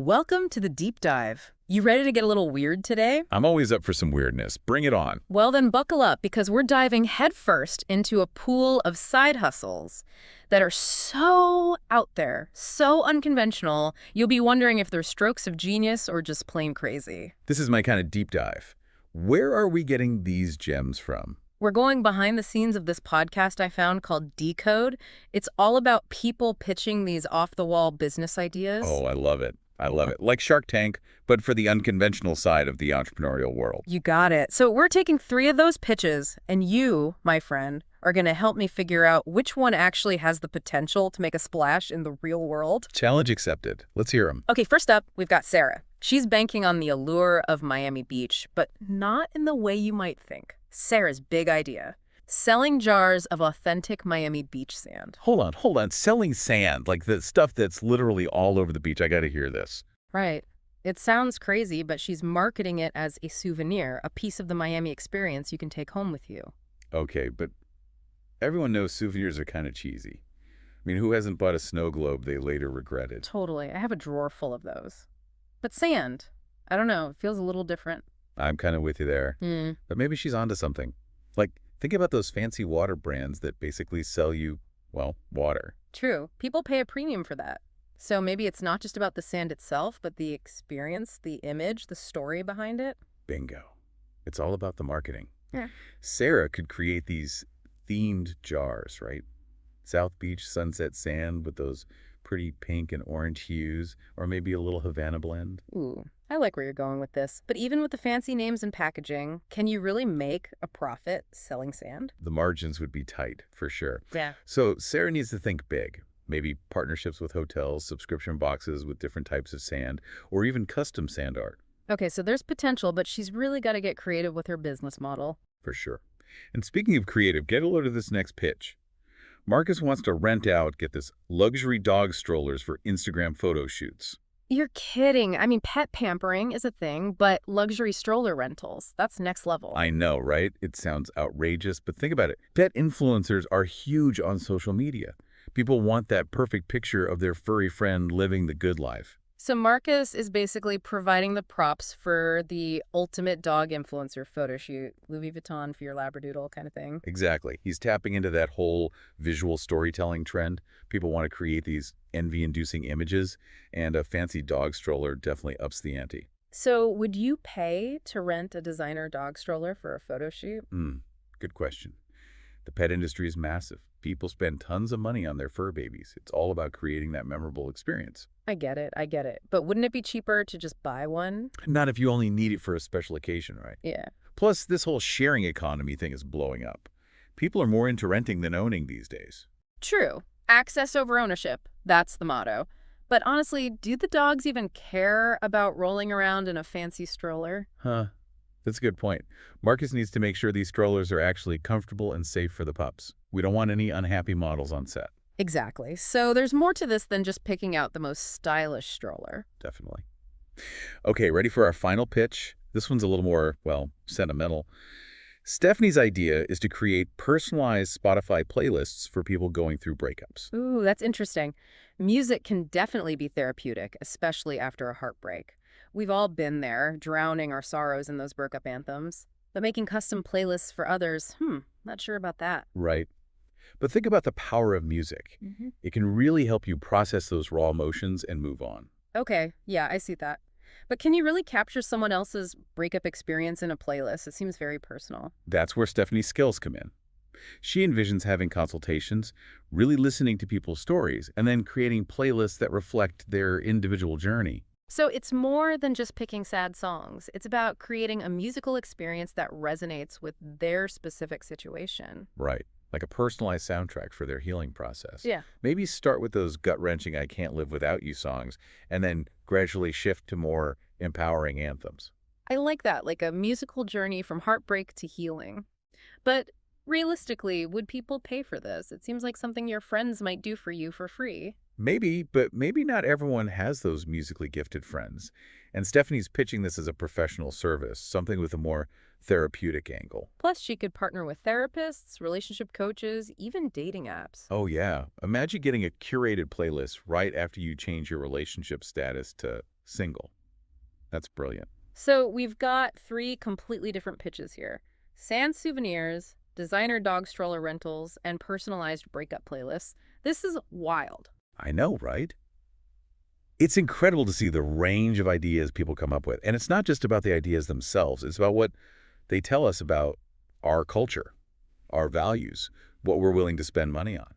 Welcome to the deep dive. You ready to get a little weird today? I'm always up for some weirdness. Bring it on. Well, then buckle up because we're diving headfirst into a pool of side hustles that are so out there, so unconventional, you'll be wondering if they're strokes of genius or just plain crazy. This is my kind of deep dive. Where are we getting these gems from? We're going behind the scenes of this podcast I found called Decode. It's all about people pitching these off-the-wall business ideas. Oh, I love it. I love it. Like Shark Tank, but for the unconventional side of the entrepreneurial world. You got it. So we're taking 3 of those pitches, and you, my friend, are going to help me figure out which one actually has the potential to make a splash in the real world. Challenge accepted. Let's hear them. Okay, first up, we've got Sarah. She's banking on the allure of Miami Beach, but not in the way you might think. Sarah's big idea: selling jars of authentic Miami Beach sand. Hold on. Selling sand, like the stuff that's literally all over the beach. I got to hear this. Right. It sounds crazy, but she's marketing it as a souvenir, a piece of the Miami experience you can take home with you. Okay, but everyone knows souvenirs are kind of cheesy. I mean, who hasn't bought a snow globe they later regretted? Totally. I have a drawer full of those. But sand, I don't know, it feels a little different. I'm kind of with you there. But maybe she's onto something. Like, think about those fancy water brands that basically sell you, well, water. True. People pay a premium for that. So maybe it's not just about the sand itself, but the experience, the image, the story behind it. Bingo. It's all about the marketing. Yeah. Sarah could create these themed jars, right? South Beach sunset sand with those pretty pink and orange hues, or maybe a little Havana blend. Ooh, I like where you're going with this. But even with the fancy names and packaging, can you really make a profit selling sand? The margins would be tight, for sure. Yeah. So Sarah needs to think big. Maybe partnerships with hotels, subscription boxes with different types of sand, or even custom sand art. Okay, so there's potential, but she's really got to get creative with her business model. For sure. And speaking of creative, get a load of this next pitch. Marcus wants to rent out, get this, luxury dog strollers for Instagram photo shoots. You're kidding. I mean, pet pampering is a thing, but luxury stroller rentals, that's next level. I know, right? It sounds outrageous, but think about it. Pet influencers are huge on social media. People want that perfect picture of their furry friend living the good life. So Marcus is basically providing the props for the ultimate dog influencer photo shoot, Louis Vuitton for your Labradoodle kind of thing. Exactly. He's tapping into that whole visual storytelling trend. People want to create these envy-inducing images, and a fancy dog stroller definitely ups the ante. So would you pay to rent a designer dog stroller for a photo shoot? Good question. The pet industry is massive. People spend tons of money on their fur babies. It's all about creating that memorable experience. I get it. But wouldn't it be cheaper to just buy one? Not if you only need it for a special occasion, right? Yeah. Plus, this whole sharing economy thing is blowing up. People are more into renting than owning these days. True. Access over ownership. That's the motto. But honestly, do the dogs even care about rolling around in a fancy stroller? That's a good point. Marcus needs to make sure these strollers are actually comfortable and safe for the pups. We don't want any unhappy models on set. Exactly. So there's more to this than just picking out the most stylish stroller. Definitely. Okay, ready for our final pitch? This one's a little more, well, sentimental. Stephanie's idea is to create personalized Spotify playlists for people going through breakups. Ooh, that's interesting. Music can definitely be therapeutic, especially after a heartbreak. We've all been there, drowning our sorrows in those breakup anthems. But making custom playlists for others, not sure about that. Right. But think about the power of music. It can really help you process those raw emotions and move on. Okay, yeah, I see that. But can you really capture someone else's breakup experience in a playlist? It seems very personal. That's where Stephanie's skills come in. She envisions having consultations, really listening to people's stories, and then creating playlists that reflect their individual journey. So it's more than just picking sad songs. It's about creating a musical experience that resonates with their specific situation. Right. Like a personalized soundtrack for their healing process. Yeah. Maybe start with those gut-wrenching I Can't Live Without You songs, and then gradually shift to more empowering anthems. I like that, like a musical journey from heartbreak to healing. But realistically, would people pay for this? It seems like something your friends might do for you for free. Maybe, but maybe not everyone has those musically gifted friends. And Stephanie's pitching this as a professional service, something with a more therapeutic angle. Plus, she could partner with therapists, relationship coaches, even dating apps. Oh, yeah. Imagine getting a curated playlist right after you change your relationship status to single. That's brilliant. So we've got three completely different pitches here. Sand souvenirs, designer dog stroller rentals, and personalized breakup playlists. This is wild. I know, right? It's incredible to see the range of ideas people come up with. And it's not just about the ideas themselves. It's about what they tell us about our culture, our values, what we're willing to spend money on.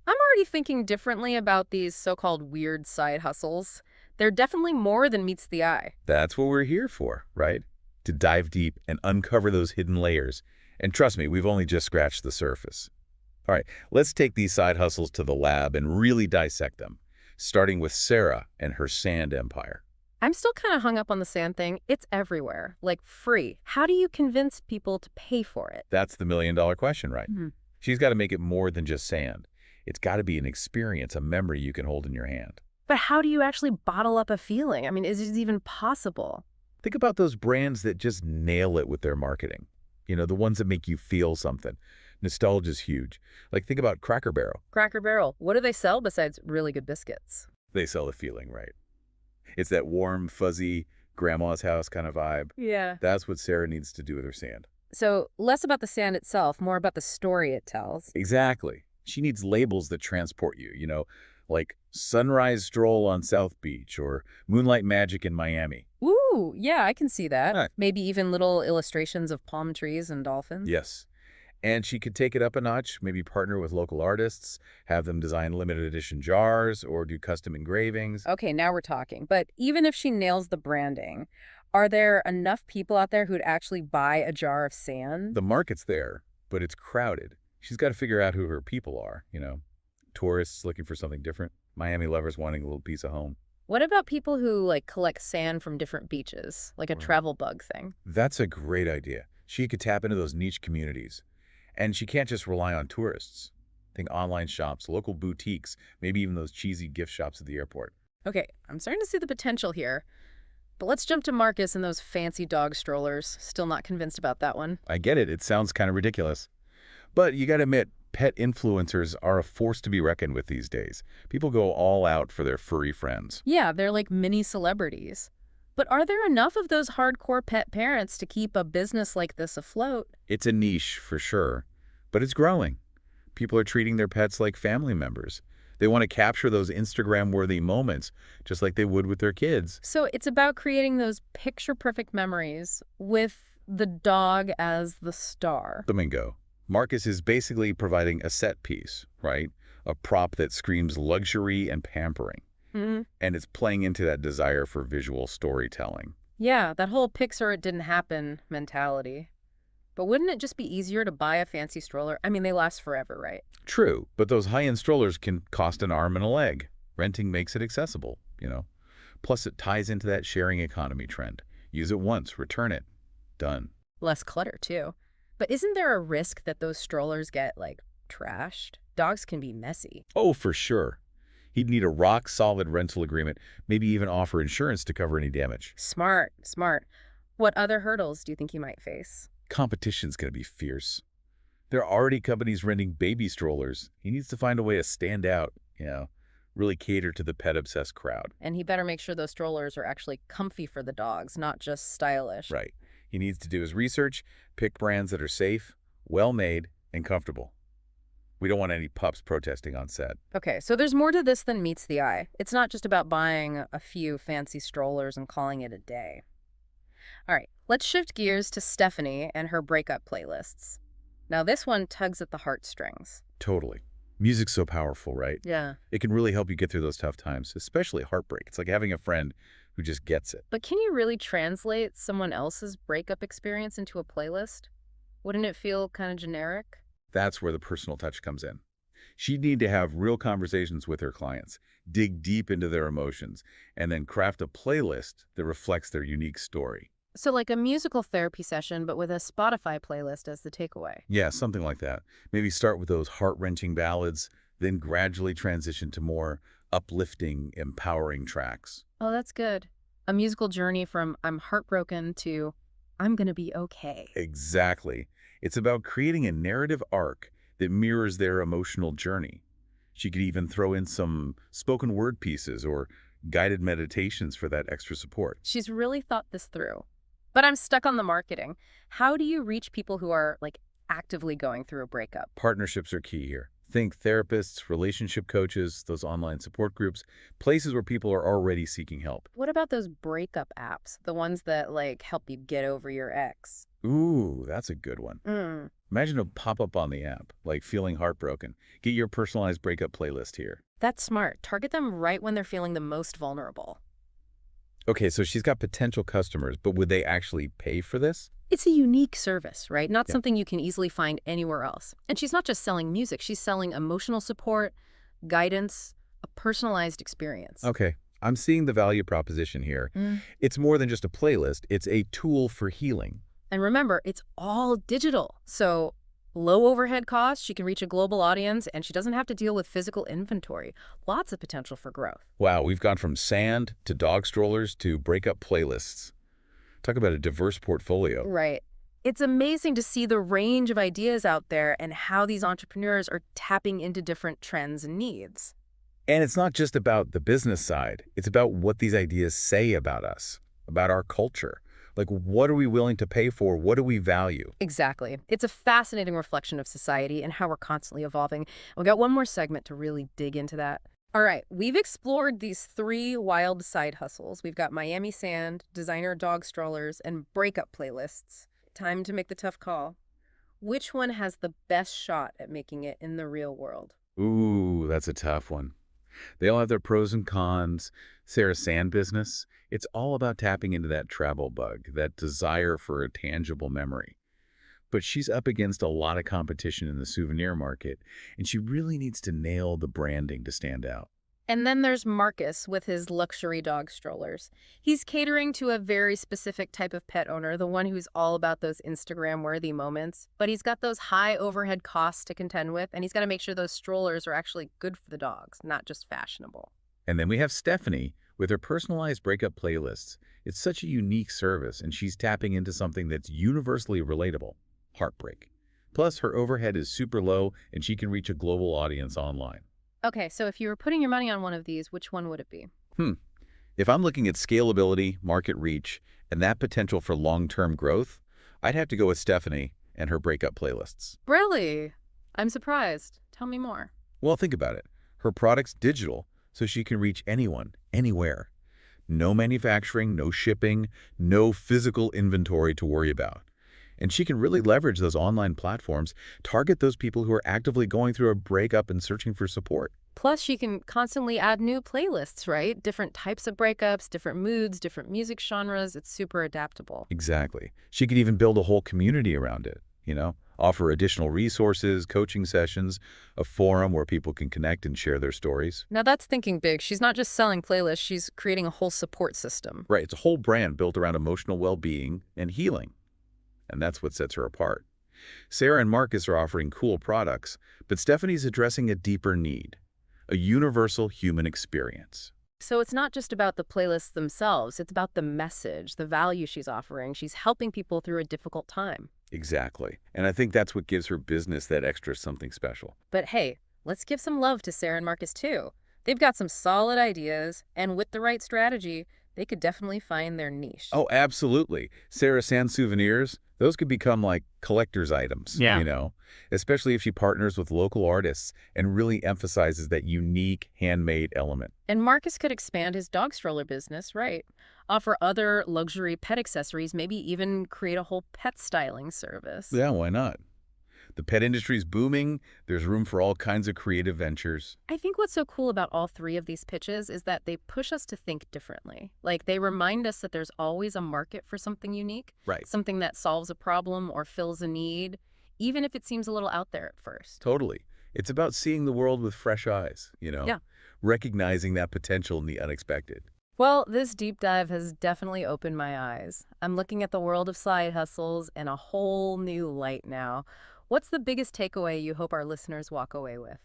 I'm already thinking differently about these so-called weird side hustles. They're definitely more than meets the eye. That's what we're here for, right? To dive deep and uncover those hidden layers. And trust me, we've only just scratched the surface. All right, let's take these side hustles to the lab and really dissect them, starting with Sarah and her sand empire. I'm still kind of hung up on the sand thing. It's everywhere, like free. How do you convince people to pay for it? That's the million-dollar question, right? Mhm. She's got to make it more than just sand. It's got to be an experience, a memory you can hold in your hand. But how do you actually bottle up a feeling? I mean, is it even possible? Think about those brands that just nail it with their marketing. You know, the ones that make you feel something. Nostalgia's huge. Like, think about Cracker Barrel. Cracker Barrel, what do they sell besides really good biscuits? They sell the feeling, right? It's that warm, fuzzy, grandma's house kind of vibe. Yeah. That's what Sarah needs to do with her sand. So less about the sand itself, more about the story it tells. Exactly. She needs labels that transport you, like sunrise stroll on South Beach or moonlight magic in Miami. Ooh, yeah, I can see that. Right. Maybe even little illustrations of palm trees and dolphins. Yes. And she could take it up a notch, maybe partner with local artists, have them design limited edition jars or do custom engravings. Okay, now we're talking. But even if she nails the branding, are there enough people out there who'd actually buy a jar of sand? The market's there, but it's crowded. She's got to figure out who her people are, Tourists looking for something different, Miami lovers wanting a little piece of home. What about people who collect sand from different beaches, like a Right. travel bug thing? That's a great idea. She could tap into those niche communities. And she can't just rely on tourists. Think online shops, local boutiques, maybe even those cheesy gift shops at the airport. Okay, I'm starting to see the potential here. But let's jump to Marcus and those fancy dog strollers. Still not convinced about that one. I get it. It sounds kind of ridiculous. But you got to admit, pet influencers are a force to be reckoned with these days. People go all out for their furry friends. Yeah, they're like mini celebrities. But are there enough of those hardcore pet parents to keep a business like this afloat? It's a niche for sure, but it's growing. People are treating their pets like family members. They want to capture those Instagram-worthy moments, just like they would with their kids. So it's about creating those picture-perfect memories with the dog as the star. Domingo. Marcus is basically providing a set piece, right? A prop that screams luxury and pampering. Hmm. And it's playing into that desire for visual storytelling. Yeah, that whole Pixar it didn't happen mentality. But wouldn't it just be easier to buy a fancy stroller? I mean, they last forever, right? True, but those high-end strollers can cost an arm and a leg. Renting makes it accessible. Plus, it ties into that sharing economy trend. Use it once, return it. Done. Less clutter, too. But isn't there a risk that those strollers get, trashed? Dogs can be messy. Oh, for sure. He'd need a rock-solid rental agreement, maybe even offer insurance to cover any damage. Smart, smart. What other hurdles do you think you might face? Competition's going to be fierce. There are already companies renting baby strollers. He needs to find a way to stand out, really cater to the pet-obsessed crowd. And he better make sure those strollers are actually comfy for the dogs, not just stylish. Right. He needs to do his research, pick brands that are safe, well-made, and comfortable. We don't want any pups protesting on set. Okay, so there's more to this than meets the eye. It's not just about buying a few fancy strollers and calling it a day. All right, let's shift gears to Stephanie and her breakup playlists. Now, this one tugs at the heartstrings. Totally. Music's so powerful, right? Yeah. It can really help you get through those tough times, especially heartbreak. It's like having a friend who just gets it. But can you really translate someone else's breakup experience into a playlist? Wouldn't it feel kind of generic? That's where the personal touch comes in. She'd need to have real conversations with her clients, dig deep into their emotions, and then craft a playlist that reflects their unique story. So like a musical therapy session, but with a Spotify playlist as the takeaway. Yeah, something like that. Maybe start with those heart-wrenching ballads, then gradually transition to more uplifting, empowering tracks. Oh, that's good. A musical journey from I'm heartbroken to I'm gonna be okay. Exactly. It's about creating a narrative arc that mirrors their emotional journey. She could even throw in some spoken word pieces or guided meditations for that extra support. She's really thought this through. But I'm stuck on the marketing. How do you reach people who are like actively going through a breakup? Partnerships are key here. Think therapists, relationship coaches, those online support groups, places where people are already seeking help. What about those breakup apps? The ones that like help you get over your ex? Ooh, that's a good one. Mm. Imagine a pop-up on the app, like feeling heartbroken. Get your personalized breakup playlist here. That's smart. Target them right when they're feeling the most vulnerable. Okay, so she's got potential customers, but would they actually pay for this? It's a unique service, right? Not Yeah. something you can easily find anywhere else. And she's not just selling music, she's selling emotional support, guidance, a personalized experience. Okay, I'm seeing the value proposition here. Mm. It's more than just a playlist, it's a tool for healing. And remember, it's all digital. So low overhead costs, she can reach a global audience, and she doesn't have to deal with physical inventory. Lots of potential for growth. Wow, we've gone from sand to dog strollers to breakup playlists. Talk about a diverse portfolio. Right. It's amazing to see the range of ideas out there and how these entrepreneurs are tapping into different trends and needs. And it's not just about the business side. It's about what these ideas say about us, about our culture. Like, what are we willing to pay for? What do we value? Exactly. It's a fascinating reflection of society and how we're constantly evolving. We got one more segment to really dig into that. All right, we've explored these three wild side hustles. We've got Miami Sand, designer dog strollers, and breakup playlists. Time to make the tough call. Which one has the best shot at making it in the real world? Ooh, that's a tough one. They all have their pros and cons. Sarah's sand business, it's all about tapping into that travel bug, that desire for a tangible memory. But she's up against a lot of competition in the souvenir market, and she really needs to nail the branding to stand out. And then there's Marcus with his luxury dog strollers. He's catering to a very specific type of pet owner, the one who's all about those Instagram-worthy moments. But he's got those high overhead costs to contend with, and he's got to make sure those strollers are actually good for the dogs, not just fashionable. And then we have Stephanie with her personalized breakup playlists. It's such a unique service, and she's tapping into something that's universally relatable: heartbreak. Plus, her overhead is super low, and she can reach a global audience online. Okay, so if you were putting your money on one of these, which one would it be? If I'm looking at scalability, market reach, and that potential for long-term growth, I'd have to go with Stephanie and her breakup playlists. Really? I'm surprised. Tell me more. Well, think about it. Her product's digital, so she can reach anyone, anywhere. No manufacturing, no shipping, no physical inventory to worry about. And she can really leverage those online platforms, target those people who are actively going through a breakup and searching for support. Plus, she can constantly add new playlists, right? Different types of breakups, different moods, different music genres. It's super adaptable. Exactly. She could even build a whole community around it, offer additional resources, coaching sessions, a forum where people can connect and share their stories. Now that's thinking big. She's not just selling playlists, she's creating a whole support system. Right, it's a whole brand built around emotional well-being and healing. And that's what sets her apart. Sarah and Marcus are offering cool products, but Stephanie's addressing a deeper need, a universal human experience. So it's not just about the playlists themselves, it's about the message, the value she's offering. She's helping people through a difficult time. Exactly. And I think that's what gives her business that extra something special. But hey, let's give some love to Sarah and Marcus too. They've got some solid ideas, and with the right strategy, they could definitely find their niche. Oh, absolutely. Sarah Sand souvenirs, those could become like collector's items, especially if she partners with local artists and really emphasizes that unique handmade element. And Marcus could expand his dog stroller business, right? Offer other luxury pet accessories, maybe even create a whole pet styling service. Yeah, why not? The pet industry's booming. There's room for all kinds of creative ventures. I think what's so cool about all three of these pitches is that they push us to think differently. Like, they remind us that there's always a market for something unique, Right. something that solves a problem or fills a need, even if it seems a little out there at first. Totally. It's about seeing the world with fresh eyes, Yeah. recognizing that potential in the unexpected. Well, this deep dive has definitely opened my eyes. I'm looking at the world of side hustles in a whole new light now. What's the biggest takeaway you hope our listeners walk away with?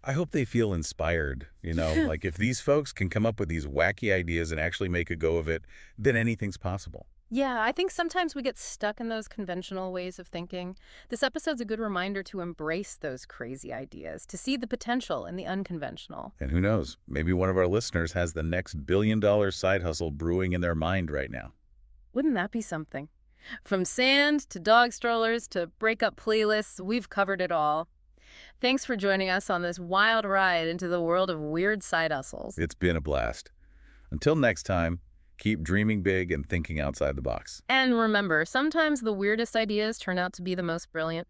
I hope they feel inspired, like if these folks can come up with these wacky ideas and actually make a go of it, then anything's possible. Yeah, I think sometimes we get stuck in those conventional ways of thinking. This episode's a good reminder to embrace those crazy ideas, to see the potential in the unconventional. And who knows, maybe one of our listeners has the next billion-dollar side hustle brewing in their mind right now. Wouldn't that be something? From sand to dog strollers to breakup playlists, we've covered it all. Thanks for joining us on this wild ride into the world of weird side hustles. It's been a blast. Until next time, keep dreaming big and thinking outside the box. And remember, sometimes the weirdest ideas turn out to be the most brilliant.